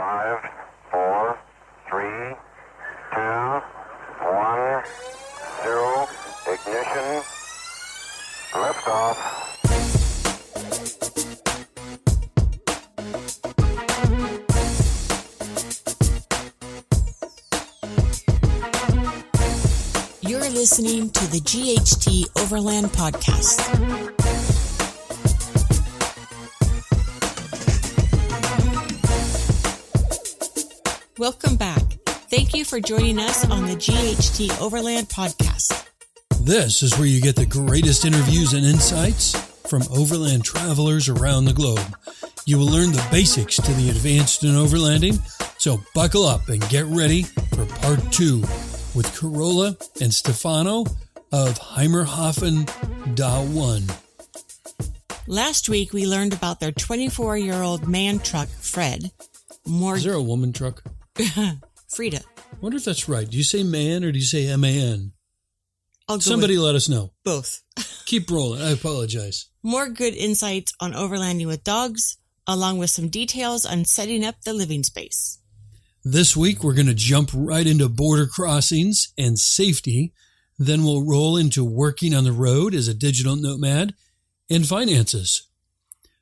5, 4, 3, 2, 1, 0. Ignition. Liftoff. You're listening to the GHT Overland podcast. Welcome back. Thank you for joining us on the GHT Overland podcast. This is where you get the greatest interviews and insights from overland travelers around the globe. You will learn the basics to the advanced in overlanding, so buckle up and get ready for part 2 with Carola and Stefano of Heimathafen.one. Last week, we learned about their 24-year-old man truck, Fred. Is there a woman truck? Frida. I wonder if that's right. Do you say man or do you say M-A-N? Somebody let us know. Both. Keep rolling. I apologize. More good insights on overlanding with dogs, along with some details on setting up the living space. This week, we're going to jump right into border crossings and safety. Then we'll roll into working on the road as a digital nomad and finances.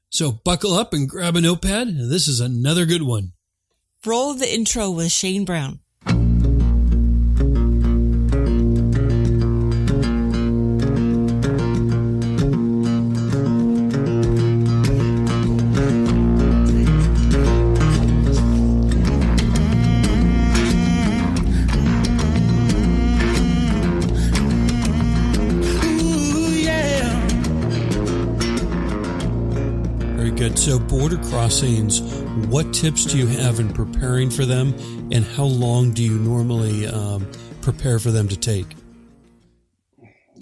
So buckle up and grab a notepad. This is another good one. Roll the intro with Shane Brown. So border crossings, what tips do you have in preparing for them, and how long do you normally prepare for them to take?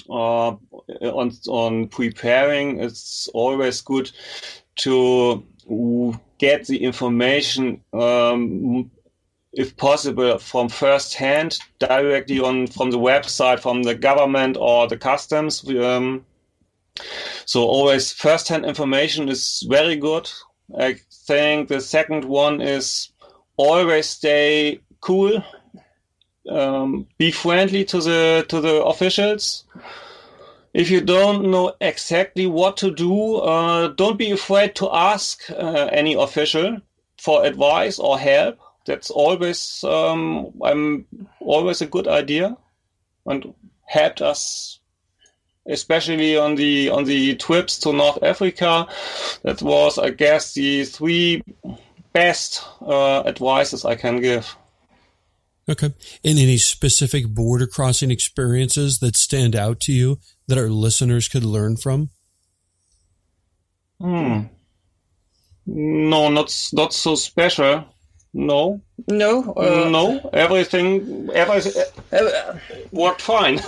On preparing, it's always good to get the information, if possible, from first hand, directly from the website, from the government or the customs. So always first-hand information is very good. I think the second one is always stay cool, be friendly to the officials. If you don't know exactly what to do, don't be afraid to ask any official for advice or help. That's always always a good idea and helped us. Especially on the trips to North Africa. That was, I guess, the 3 best advices I can give. Okay. And any specific border crossing experiences that stand out to you that our listeners could learn from? No, not so special. No. Everything worked fine.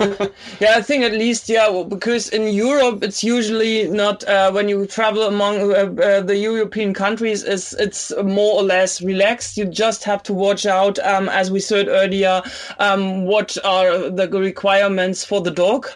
Yeah, I think at least, because in Europe it's usually not when you travel among the European countries, it's more or less relaxed. You just have to watch out, as we said earlier, what are the requirements for the dog.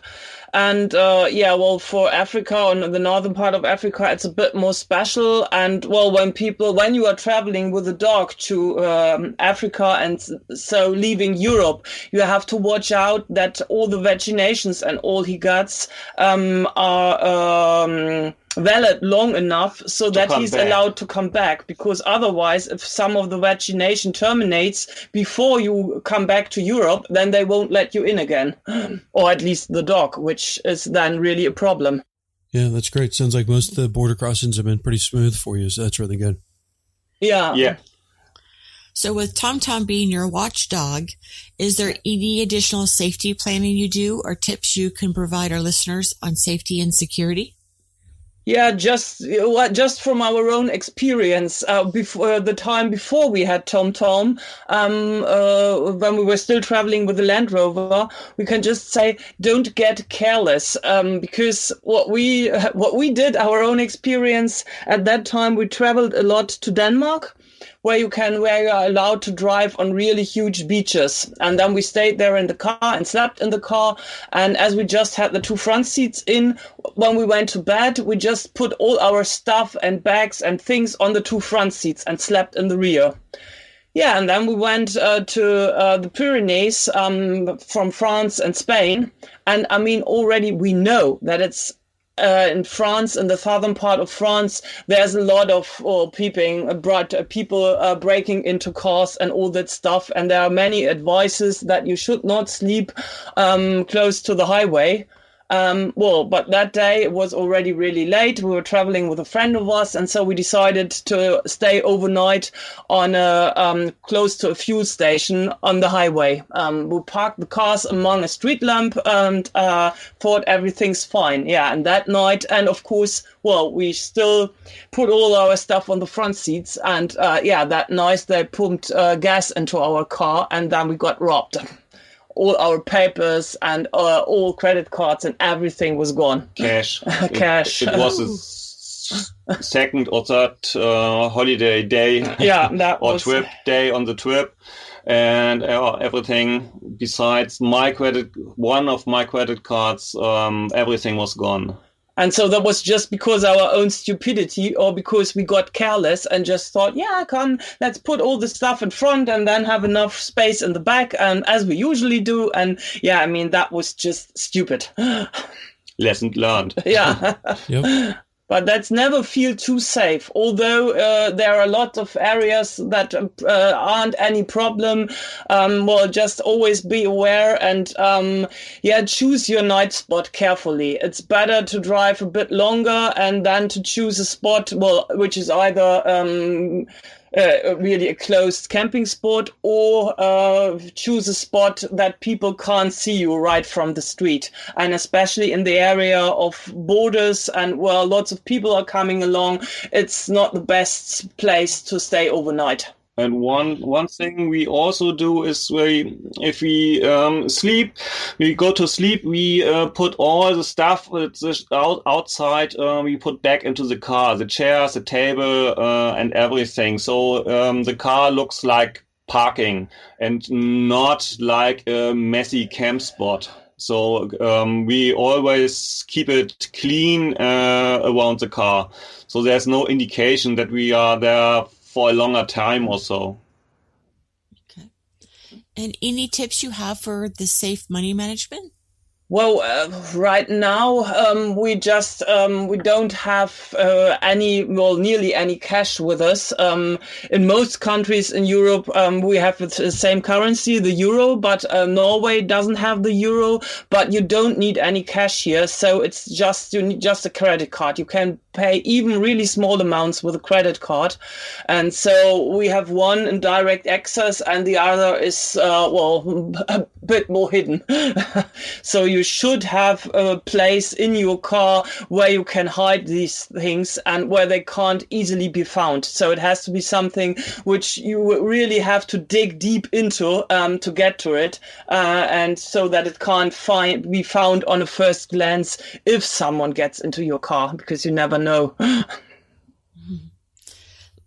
And for Africa, on the northern part of Africa, it's a bit more special. And when you are traveling with a dog to Africa and so leaving Europe, you have to watch out that all the vaccinations and all he gets are valid long enough so that he's allowed to come back, because otherwise if some of the vaccination terminates before you come back to Europe, then they won't let you in again, or at least the dog, which is then really a problem. Yeah, that's great. Sounds like most of the border crossings have been pretty smooth for you, so that's really good. Yeah. So with TomTom being your watchdog, is there any additional safety planning you do or tips you can provide our listeners on safety and security? Yeah, just from our own experience, before we had TomTom, when we were still traveling with the Land Rover, we can just say, don't get careless, because what we did, our own experience at that time, we traveled a lot to Denmark, where you are allowed to drive on really huge beaches. And then we stayed there in the car and slept in the car. And as we just had the 2 front seats in, when we went to bed, we just put all our stuff and bags and things on the 2 front seats and slept in the rear. Yeah, and then we went to the Pyrenees from France and Spain. And I mean, already we know that it's in France, in the southern part of France, there's a lot of people breaking into cars and all that stuff. And there are many advices that you should not sleep close to the highway. But that day it was already really late. We were traveling with a friend of us, and so we decided to stay overnight on close to a fuel station on the highway. We parked the cars among a street lamp and thought everything's fine. Yeah, and that night, and of course, we still put all our stuff on the front seats, and that night they pumped gas into our car, and then we got robbed. All our papers and all credit cards and everything was gone. Cash. Cash. It was a second or third holiday day. Yeah, that or was trip day on the trip, and everything besides one of my credit cards, everything was gone. And so that was just because our own stupidity, or because we got careless and just thought, come, let's put all the stuff in front and then have enough space in the back, and as we usually do. And that was just stupid. Lesson learned. Yeah. Yep. But that's never feel too safe. Although there are a lot of areas that aren't any problem. Just always be aware and choose your night spot carefully. It's better to drive a bit longer and then to choose a spot, which is either really a closed camping spot, or choose a spot that people can't see you right from the street. And especially in the area of borders and lots of people are coming along, it's not the best place to stay overnight. And one thing we also do is if we sleep, we go to sleep, we put all the stuff that's outside, we put back into the car, the chairs, the table, and everything. So the car looks like parking and not like a messy camp spot. So we always keep it clean around the car. So there's no indication that we are there for a longer time or so. Okay. And any tips you have for the safe money management? Well, right now, we don't have nearly any cash with us. In most countries in Europe, we have the same currency, the euro, but Norway doesn't have the euro, but you don't need any cash here. So you need just a credit card. You can pay even really small amounts with a credit card. And so we have one in direct access and the other is, a bit more hidden. So you should have a place in your car where you can hide these things and where they can't easily be found. So it has to be something which you really have to dig deep into to get to it, and so that it can't be found on a first glance if someone gets into your car, because you never know.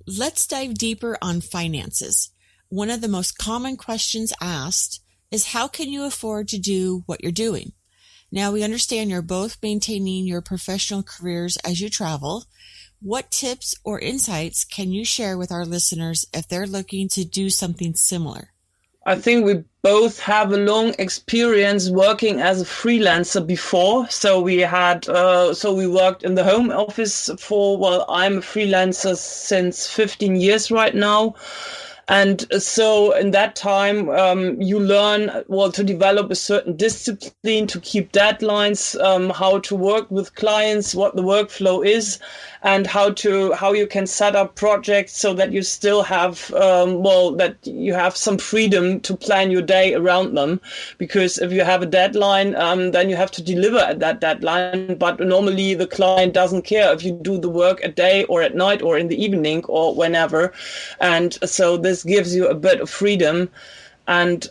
Let's dive deeper on finances. One of the most common questions asked is, how can you afford to do what you're doing? Now, we understand you're both maintaining your professional careers as you travel. What tips or insights can you share with our listeners if they're looking to do something similar? I think we both have a long experience working as a freelancer before. So we worked in the home office I'm a freelancer since 15 years right now. And so in that time, you learn, to develop a certain discipline, to keep deadlines, how to work with clients, what the workflow is, and how you can set up projects so that you still have, that you have some freedom to plan your day around them. Because if you have a deadline, then you have to deliver at that deadline. But normally the client doesn't care if you do the work at day or at night or in the evening or whenever. And so this gives you a bit of freedom. And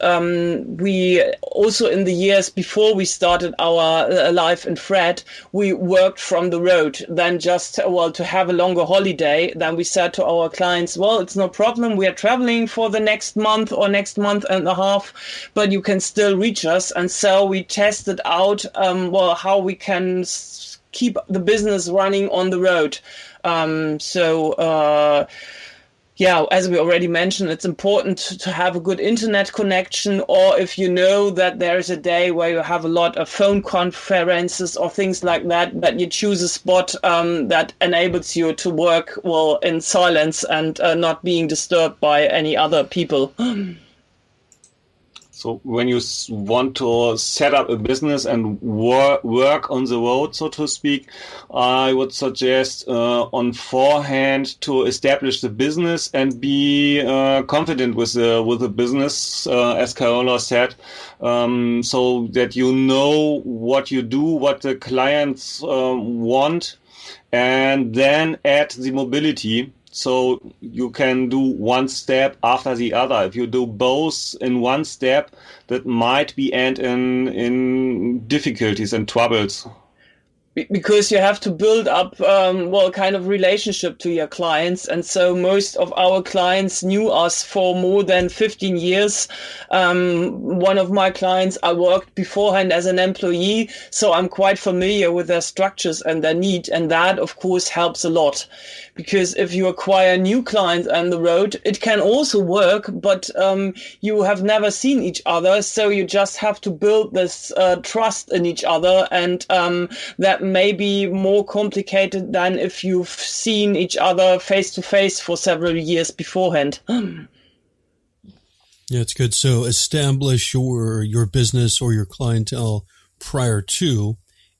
we also, in the years before we started our life in Fred, we worked from the road. Then just, to have a longer holiday, then we said to our clients, it's no problem. We are traveling for the next month or next month and a half, but you can still reach us. And so we tested out, how we can keep the business running on the road. Yeah, as we already mentioned, it's important to have a good internet connection, or if you know that there is a day where you have a lot of phone conferences or things like that, that you choose a spot that enables you to work well in silence and not being disturbed by any other people. So when you want to set up a business and work on the road, so to speak, I would suggest on forehand to establish the business and be confident with the business, as Carola said, so that you know what you do, what the clients want, and then add the mobility. So you can do one step after the other. If you do both in one step, that might be end in difficulties and troubles. Because you have to build up, kind of relationship to your clients. And so most of our clients knew us for more than 15 years. One of my clients, I worked beforehand as an employee, so I'm quite familiar with their structures and their need. And that, of course, helps a lot. Because if you acquire new clients on the road, it can also work, but you have never seen each other. So you just have to build this trust in each other. And that may be more complicated than if you've seen each other face to face for several years beforehand. Yeah, it's good. So establish your business or your clientele prior to,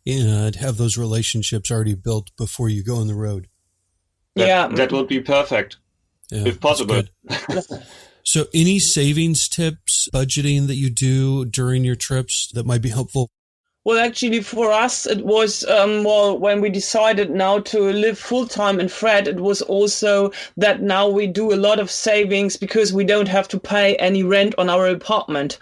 and have those relationships already built before you go on the road. That would be perfect, if possible. So any savings tips, budgeting that you do during your trips that might be helpful? Well, actually, for us, it was, when we decided now to live full-time in Fred, it was also that now we do a lot of savings because we don't have to pay any rent on our apartment.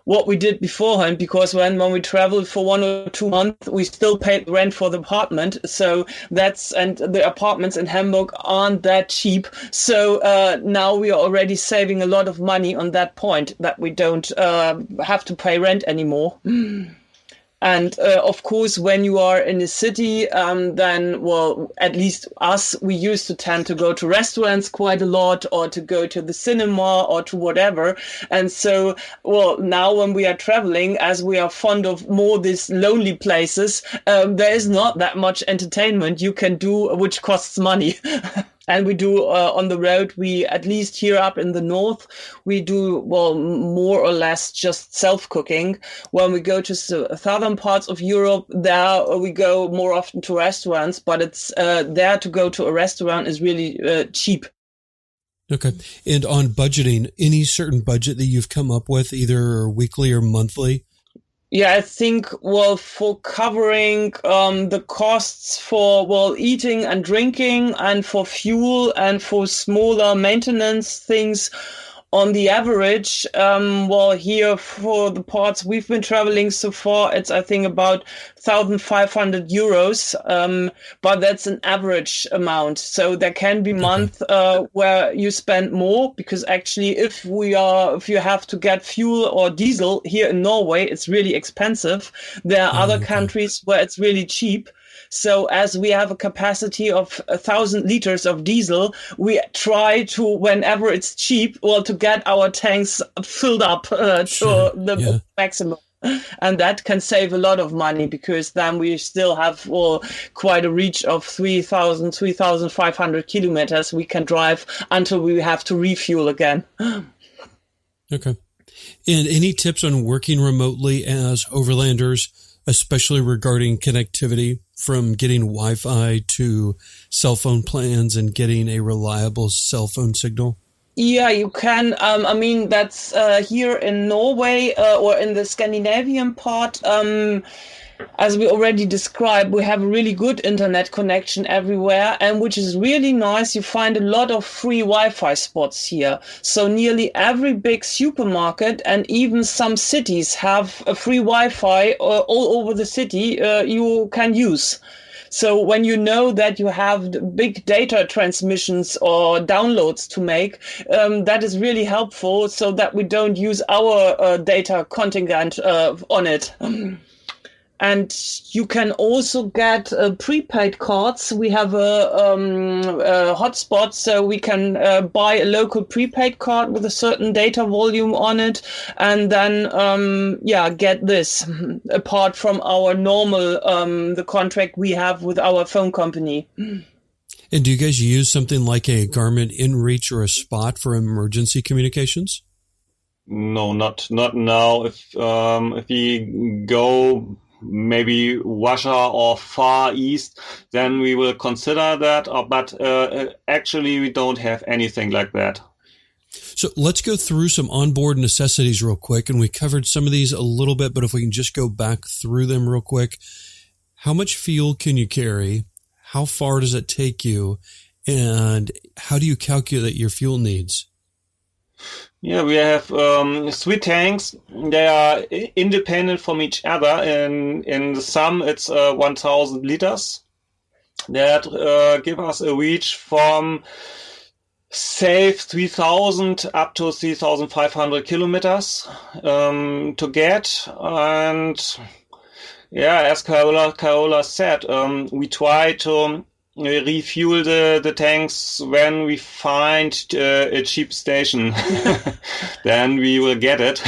What we did beforehand, because when we traveled for 1 or 2 months, we still paid rent for the apartment. So and the apartments in Hamburg aren't that cheap. So now we are already saving a lot of money on that point, that we don't have to pay rent anymore. And of course, when you are in a city, then, well, at least us, we used to tend to go to restaurants quite a lot, or to go to the cinema, or to whatever. And so, well, now when we are traveling, as we are fond of more these lonely places, there is not that much entertainment you can do, which costs money. And we do on the road, we, at least here up in the north, we do, well, more or less just self-cooking. When we go to southern parts of Europe, there we go more often to restaurants, but it's there to go to a restaurant is really cheap. Okay. And on budgeting, any certain budget that you've come up with, either weekly or monthly? Yeah, I think, well, for covering the costs for, well, eating and drinking, and for fuel, and for smaller maintenance things, on the average, well, here for the parts we've been traveling so far, it's, I think, about 1,500 euros. But that's an average amount. So there can be months where you spend more, because actually if you have to get fuel or diesel here in Norway, it's really expensive. There are other countries where it's really cheap. So as we have a capacity of 1,000 liters of diesel, we try to, whenever it's cheap, well, to get our tanks filled up to the maximum. And that can save a lot of money, because then we still have, well, quite a reach of 3,500 kilometers we can drive until we have to refuel again. Okay. And any tips on working remotely as overlanders, especially regarding connectivity, from getting Wi-Fi to cell phone plans and getting a reliable cell phone signal? Yeah, you can. I mean, that's here in Norway or in the Scandinavian part. As we already described, we have a really good internet connection everywhere, and which is really nice. You find a lot of free Wi-Fi spots here. So nearly every big supermarket and even some cities have a free Wi-Fi all over the city you can use. So when you know that you have big data transmissions or downloads to make, that is really helpful, so that we don't use our data contingent on it. And you can also get prepaid cards. We have a hotspot, so we can buy a local prepaid card with a certain data volume on it, and then get this apart from our normal the contract we have with our phone company. And do you guys use something like a Garmin InReach or a Spot for emergency communications? No, not now. If we go maybe Russia or Far East, then we will consider that. But actually, we don't have anything like that. So let's go through some onboard necessities real quick. And we covered some of these a little bit, but if we can just go back through them real quick. How much fuel can you carry? How far does it take you? And how do you calculate your fuel needs? Yeah, we have 3 tanks. They are independent from each other. In the sum, it's 1,000 liters. That give us a reach from safe 3,000 up to 3,500 kilometers to get. And yeah, as Carola said, we try to refuel the tanks when we find a cheap station. Then we will get it.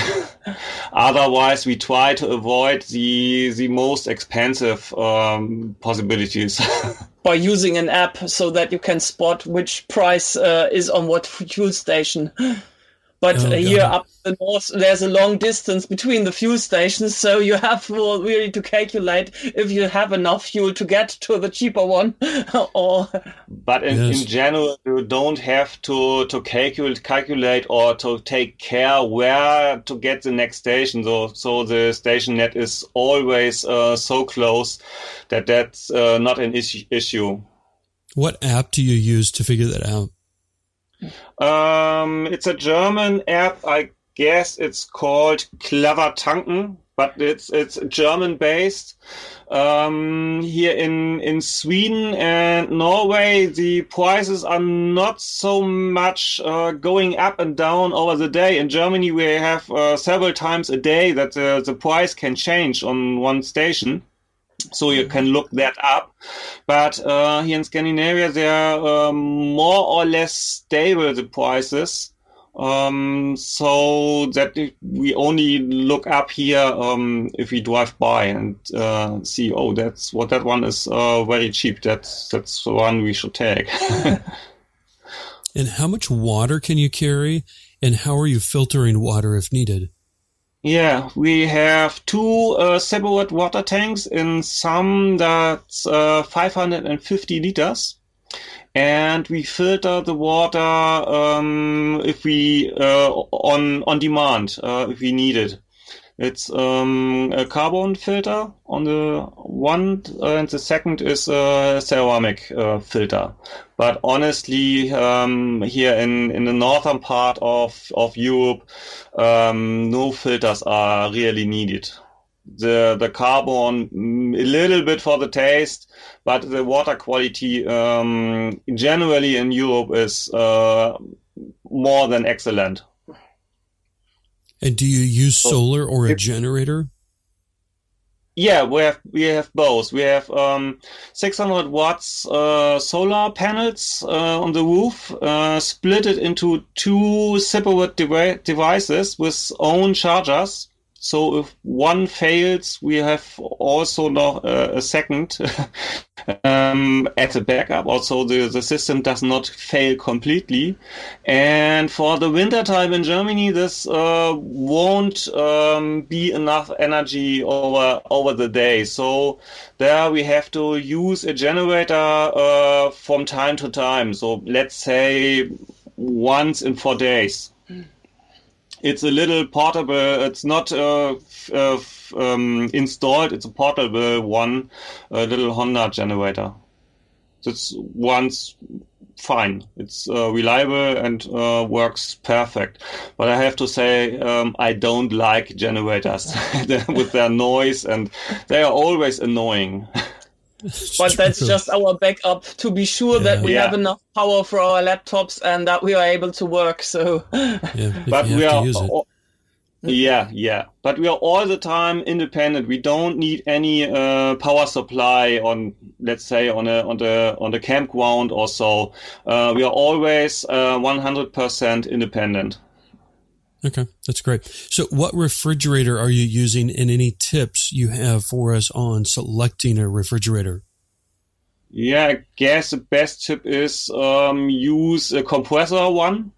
Otherwise, we try to avoid the most expensive possibilities. By using an app so that you can spot which price is on what fuel station. But here up the north, there's a long distance between the fuel stations, so you have really to calculate if you have enough fuel to get to the cheaper one. But in general, you don't have to calculate or to take care where to get the next station. So the station net is always so close that's not an issue. What app do you use to figure that out? It's a German app. I guess it's called Clever Tanken, but it's German based. Here in Sweden and Norway, the prices are not so much going up and down over the day. In Germany, we have several times a day that the price can change on one station. So you can look that up. But here in Scandinavia, they are more or less stable, the prices. So that we only look up here if we drive by and see, that one is very cheap. That's the one we should take. And how much water can you carry? And how are you filtering water if needed? Yeah, we have 2 separate water tanks. In some, that's 550 liters. And we filter the water if we on demand if we need it. It's a carbon filter on the one, and the second is a ceramic filter. But honestly, here in the northern part of Europe, no filters are really needed. The carbon, a little bit for the taste, but the water quality generally in Europe is more than excellent. And do you use solar or a generator? Yeah, we have both. We have 600 watts solar panels on the roof, split it into 2 separate devices with own chargers. So if one fails, we have also noch a second at the backup. Also, the system does not fail completely. And for the winter time in Germany, this won't be enough energy over the day. So there we have to use a generator from time to time. So let's say once in 4 days. It's a little portable. It's not installed. It's a portable one, a little Honda generator. This one's fine. It's reliable and works perfect. But I have to say, I don't like generators with their noise, and they are always annoying. But that's just our backup to be sure that we have enough power for our laptops and that we are able to work. So, but Yeah. But we are all the time independent. We don't need any power supply on, let's say, on the campground or so. We are always 100% independent. Okay, that's great. So what refrigerator are you using, and any tips you have for us on selecting a refrigerator? Yeah, I guess the best tip is use a compressor one.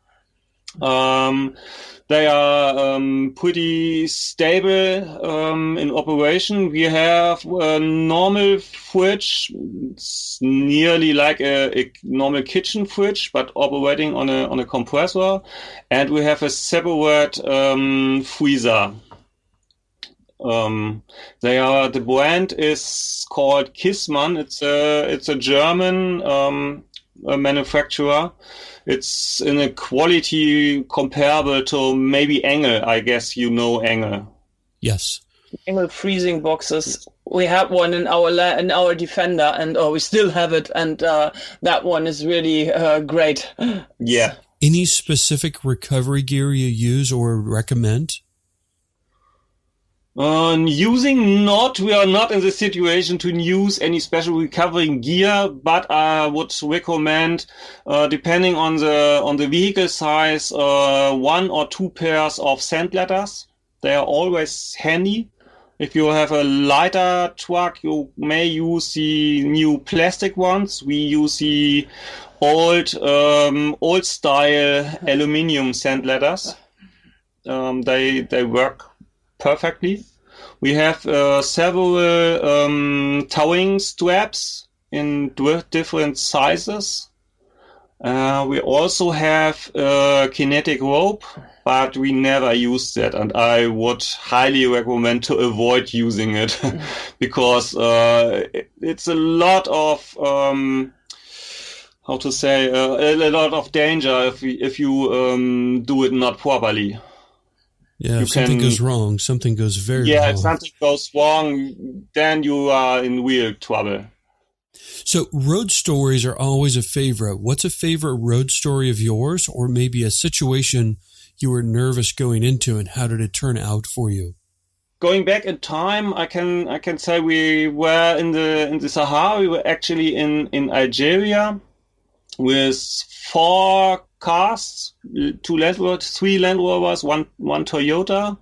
They are pretty stable in operation. We have a normal fridge. It's nearly like a normal kitchen fridge, but operating on a compressor. And we have a separate freezer. The brand is called Kissmann. It's a German manufacturer. It's in a quality comparable to maybe Engel. I guess you know Engel. Yes. Engel freezing boxes. We had one in our Defender, and we still have it, and that one is really great. Yeah. Any specific recovery gear you use or recommend? We are not in the situation to use any special recovering gear, but I would recommend, depending on the vehicle size, 1 or 2 pairs of sand ladders. They are always handy. If you have a lighter truck, you may use the new plastic ones. We use the old style aluminium sand ladders. They work perfectly. We have several towing straps in different sizes. We also have kinetic rope, but we never use that, and I would highly recommend to avoid using it because it's a lot of a lot of danger if you do it not properly. Yeah, if something goes wrong, something goes very wrong. Yeah, if something goes wrong, then you are in real trouble. So road stories are always a favorite. What's a favorite road story of yours, or maybe a situation you were nervous going into, and how did it turn out for you? Going back in time, I can say we were in the Sahara. We were actually in Algeria with 4 cars, 3 Land Rovers, one Toyota.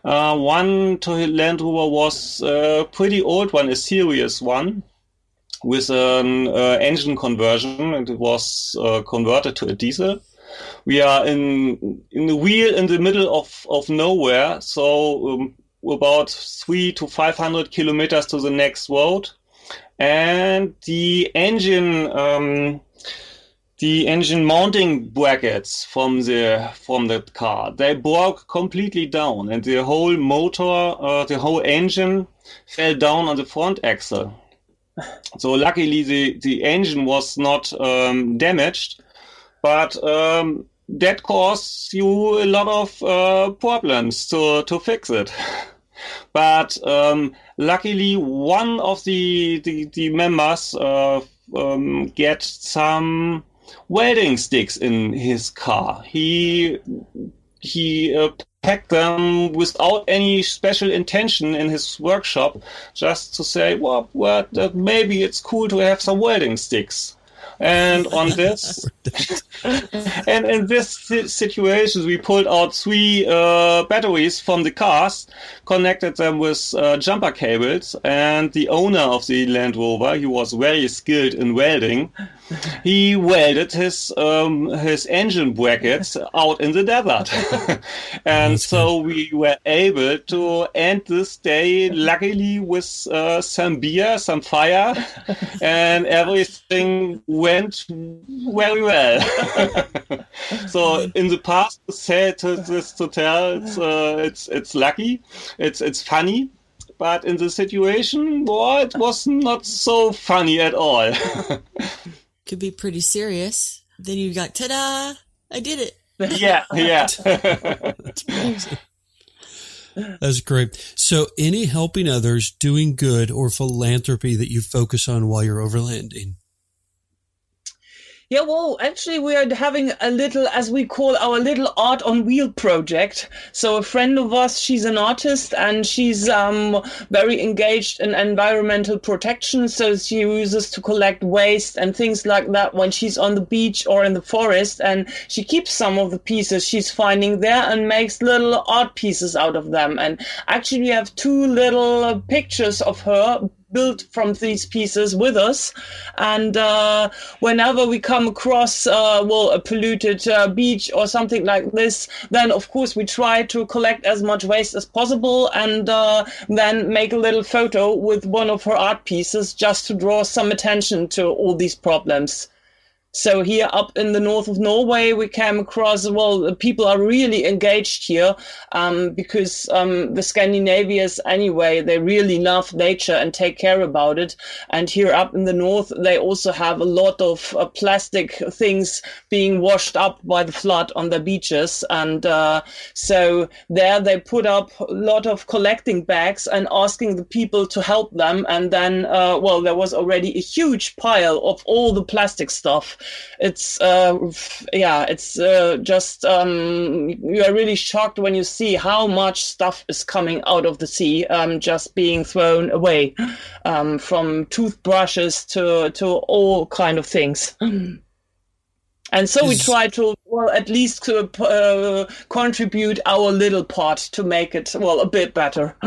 One Land Rover was a pretty old one, a serious one, with an engine conversion, and it was converted to a diesel. We are in the middle of nowhere, so about 300 to 500 kilometers to the next road, and the engine mounting brackets from the car, they broke completely down, and the whole motor, the whole engine fell down on the front axle. So luckily the engine was not damaged, but that caused you a lot of problems to fix it. But luckily one of the members get some welding sticks in his car. He packed them without any special intention in his workshop, just to say, well, maybe it's cool to have some welding sticks. And on this, and in this situation, we pulled out 3 batteries from the cars, connected them with jumper cables, and the owner of the Land Rover, he was very skilled in welding, he welded his engine brackets out in the desert. And so we were able to end this day, luckily, with some beer, some fire, and everything went very well. So in the past, it's lucky, it's funny, but in the situation, boy, it was not so funny at all. Could be pretty serious. Then you got, ta-da! I did it. Yeah. That's great. So any helping others, doing good, or philanthropy that you focus on while you're overlanding? Yeah, well, actually, we are having a little, as we call our little art on wheel project. So a friend of us, she's an artist and she's very engaged in environmental protection. So she uses to collect waste and things like that when she's on the beach or in the forest. And she keeps some of the pieces she's finding there and makes little art pieces out of them. And actually, we have two little pictures of her built from these pieces with us, and whenever we come across a polluted beach or something like this, then of course we try to collect as much waste as possible and then make a little photo with one of her art pieces just to draw some attention to all these problems. So here up in the north of Norway, we came across, people are really engaged here because the Scandinavians anyway, they really love nature and take care about it. And here up in the north, they also have a lot of plastic things being washed up by the flood on the beaches. And so there they put up a lot of collecting bags and asking the people to help them. And then, there was already a huge pile of all the plastic stuff. It's just you are really shocked when you see how much stuff is coming out of the sea, just being thrown away, from toothbrushes to all kind of things. And so we try to, at least to contribute our little part to make it, a bit better.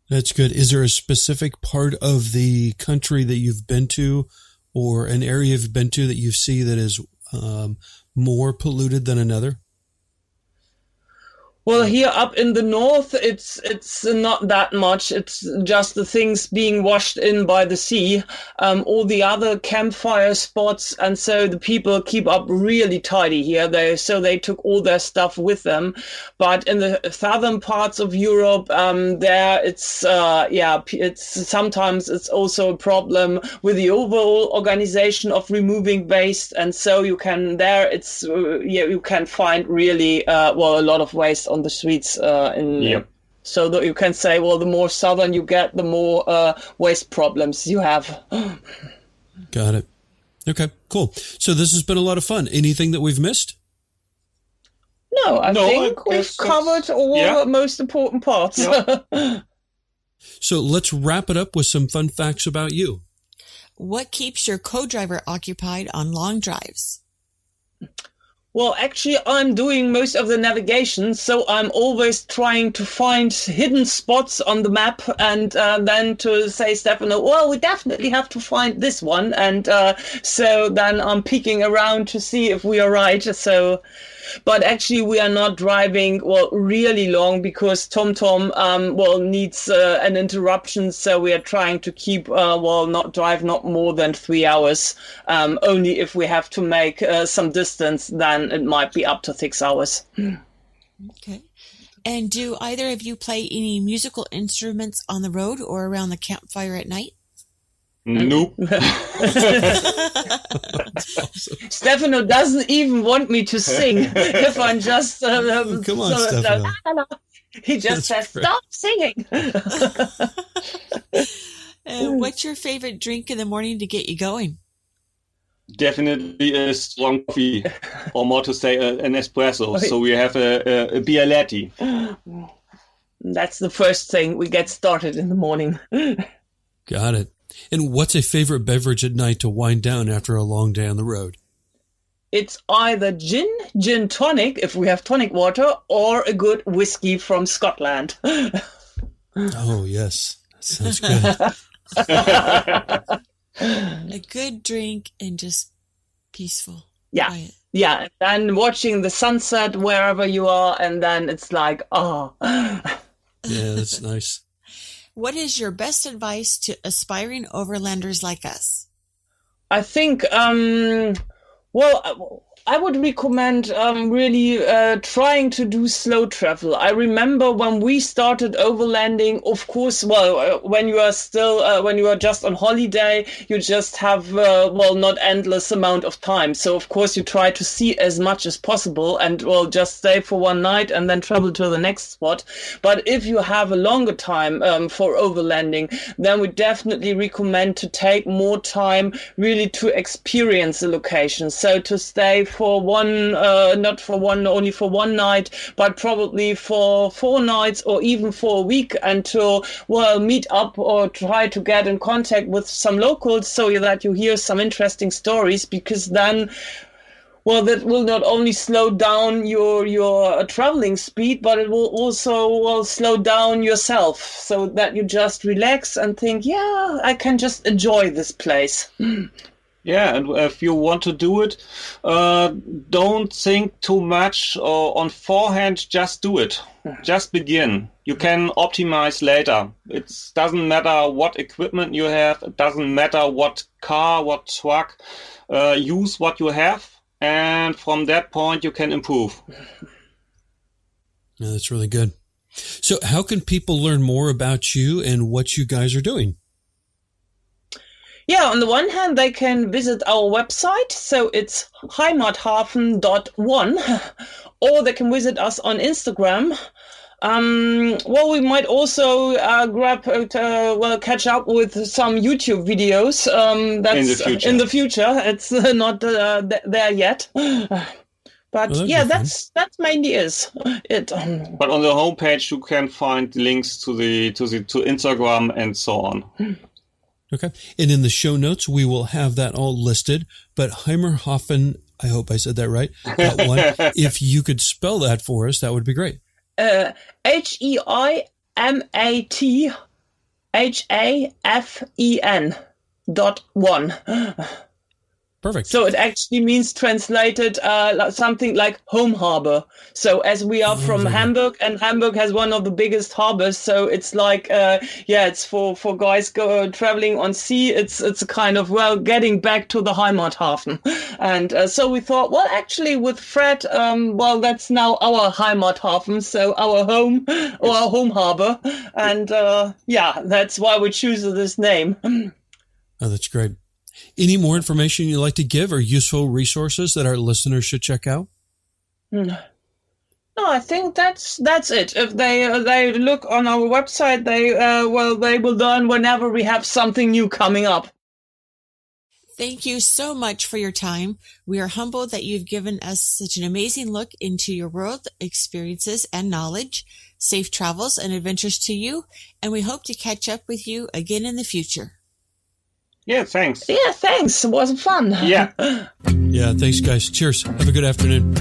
That's good. Is there a specific part of the country that you've been to or an area you've been to that you see that is more polluted than another? Well, here up in the north, it's not that much. It's just the things being washed in by the sea, all the other campfire spots, and so the people keep up really tidy here. They took all their stuff with them, but in the southern parts of Europe, it's sometimes it's also a problem with the overall organization of removing waste, and so you can you can find really a lot of waste on the streets so that you can say, the more southern you get, the more waste problems you have. Got it. Okay, cool. So this has been a lot of fun. Anything that we've missed? No, I think we've covered all the most important parts. Yeah. So let's wrap it up with some fun facts about you. What keeps your co-driver occupied on long drives? Well, actually, I'm doing most of the navigation, so I'm always trying to find hidden spots on the map and then to say, Stefano, we definitely have to find this one. And so then I'm peeking around to see if we are right. But actually, we are not driving, really long because TomTom, needs an interruption. So we are trying to keep, not drive not more than 3 hours. Only if we have to make some distance, then it might be up to 6 hours. Okay. And do either of you play any musical instruments on the road or around the campfire at night? Nope. Stefano doesn't even want me to sing if I'm just come on, Stefano. He just says, stop singing. What's your favorite drink in the morning to get you going? Definitely a strong coffee, or more to say an espresso. So we have a Bialetti. That's the first thing we get started in the morning. Got it. And what's a favorite beverage at night to wind down after a long day on the road? It's either gin tonic, if we have tonic water, or a good whiskey from Scotland. Oh, yes. That sounds good. A good drink and just peaceful. Yeah. Quiet. Yeah. And watching the sunset wherever you are, and then it's like, oh. Yeah, that's nice. What is your best advice to aspiring overlanders like us? I think, I would recommend really trying to do slow travel. I remember when we started overlanding, of course, when you are still, when you are just on holiday, you just have, not endless amount of time. So, of course, you try to see as much as possible and, just stay for one night and then travel to the next spot. But if you have a longer time for overlanding, then we definitely recommend to take more time really to experience the location. So to stay for only for one night, but probably for 4 nights or even for a week, and to meet up or try to get in contact with some locals so that you hear some interesting stories, because then that will not only slow down your traveling speed, but it will also slow down yourself, so that you just relax and think, yeah, I can just enjoy this place. Yeah, and if you want to do it, don't think too much on forehand, just do it. Just begin. You can optimize later. It doesn't matter what equipment you have. It doesn't matter what car, what truck. Use what you have, and from that point you can improve. Yeah, that's really good. So how can people learn more about you and what you guys are doing? Yeah, on the one hand, they can visit our website, so it's Heimathafen.one, or they can visit us on Instagram. We might also catch up with some YouTube videos. That's in the future. It's not there yet. But that's mainly it. But on the homepage you can find links to Instagram and so on. Okay. And in the show notes, we will have that all listed. But Heimathafen, I hope I said that right. .one, if you could spell that for us, that would be great. Heimathafen.one. Perfect. So it actually means translated something like home harbor. So as we are from Hamburg, and Hamburg has one of the biggest harbors, so it's like it's for guys traveling on sea. It's a kind of getting back to the Heimathafen, and so we thought, actually with Fred, that's now our Heimathafen, so our home or our home harbor, and that's why we choose this name. Oh, that's great. Any more information you'd like to give or useful resources that our listeners should check out? No, I think that's it. If they look on our website, they will learn whenever we have something new coming up. Thank you so much for your time. We are humbled that you've given us such an amazing look into your world, experiences, and knowledge. Safe travels and adventures to you, and we hope to catch up with you again in the future. Yeah, thanks. Yeah, thanks. It was fun. Yeah. Yeah, thanks, guys. Cheers. Have a good afternoon.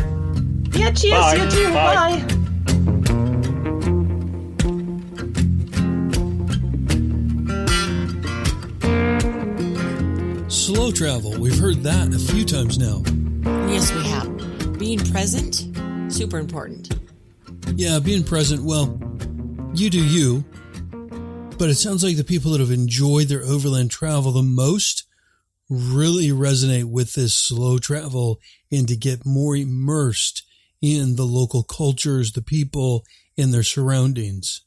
Yeah, cheers. Bye. You too. Bye. Bye. Slow travel. We've heard that a few times now. Yes, we have. Being present, super important. Yeah, being present, you do you. But it sounds like the people that have enjoyed their overland travel the most really resonate with this slow travel and to get more immersed in the local cultures, the people, and their surroundings.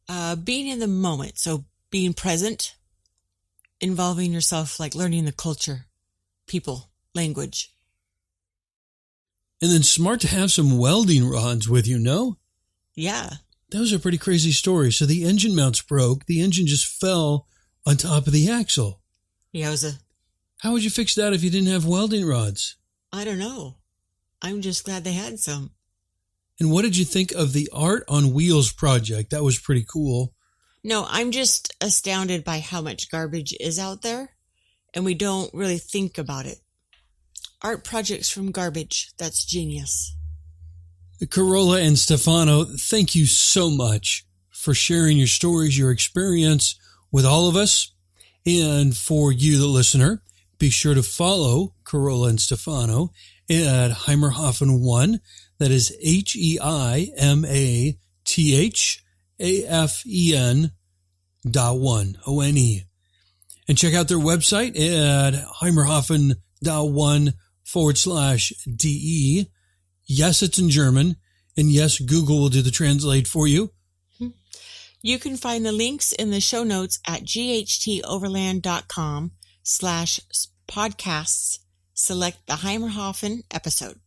Being in the moment, so being present, involving yourself, like learning the culture, people, language. And then smart to have some welding rods with you, no? Yeah. That was a pretty crazy story. So the engine mounts broke. The engine just fell on top of the axle. Yeah, How would you fix that if you didn't have welding rods? I don't know. I'm just glad they had some. And what did you think of the Art on Wheels project? That was pretty cool. No, I'm just astounded by how much garbage is out there, and we don't really think about it. Art projects from garbage. That's genius. Carola and Stefano, thank you so much for sharing your stories, your experience with all of us. And for you, the listener, be sure to follow Carola and Stefano at Heimathafen.one. That is Heimathafen.one, O-N-E. And check out their website at Heimathafen.one GHT_DE. Yes, it's in German. And yes, Google will do the translate for you. You can find the links in the show notes at GHTOverland.com/podcasts. Select the Heimathafen episode.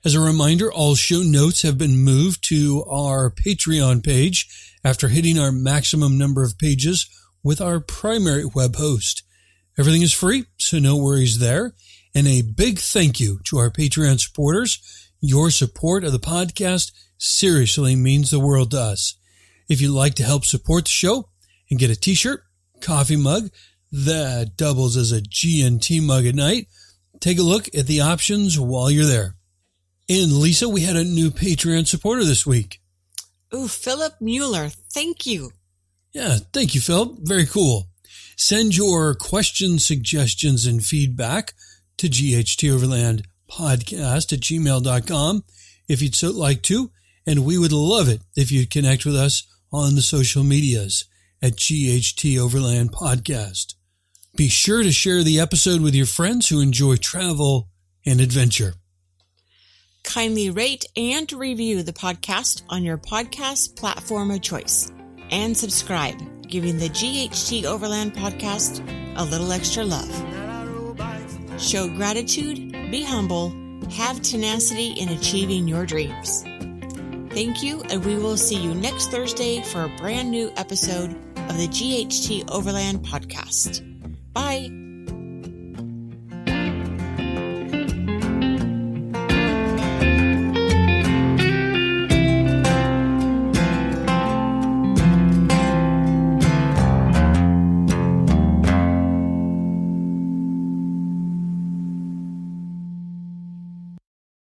As a reminder, all show notes have been moved to our Patreon page after hitting our maximum number of pages with our primary web host. Everything is free, so no worries there. And a big thank you to our Patreon supporters. Your support of the podcast seriously means the world to us. If you'd like to help support the show and get a t-shirt, coffee mug that doubles as a GNT mug at night, take a look at the options while you're there. And Lisa, we had a new Patreon supporter this week. Ooh, Philip Mueller. Thank you. Yeah, thank you, Philip. Very cool. Send your questions, suggestions, and feedback to GHTOverlandPodcast@gmail.com if you'd so like to. And we would love it if you'd connect with us on the social medias at GHT Overland Podcast. Be sure to share the episode with your friends who enjoy travel and adventure. Kindly rate and review the podcast on your podcast platform of choice. And subscribe, giving the GHT Overland Podcast a little extra love. Show gratitude, be humble, have tenacity in achieving your dreams. Thank you, and we will see you next Thursday for a brand new episode of the GHT Overland Podcast. Bye.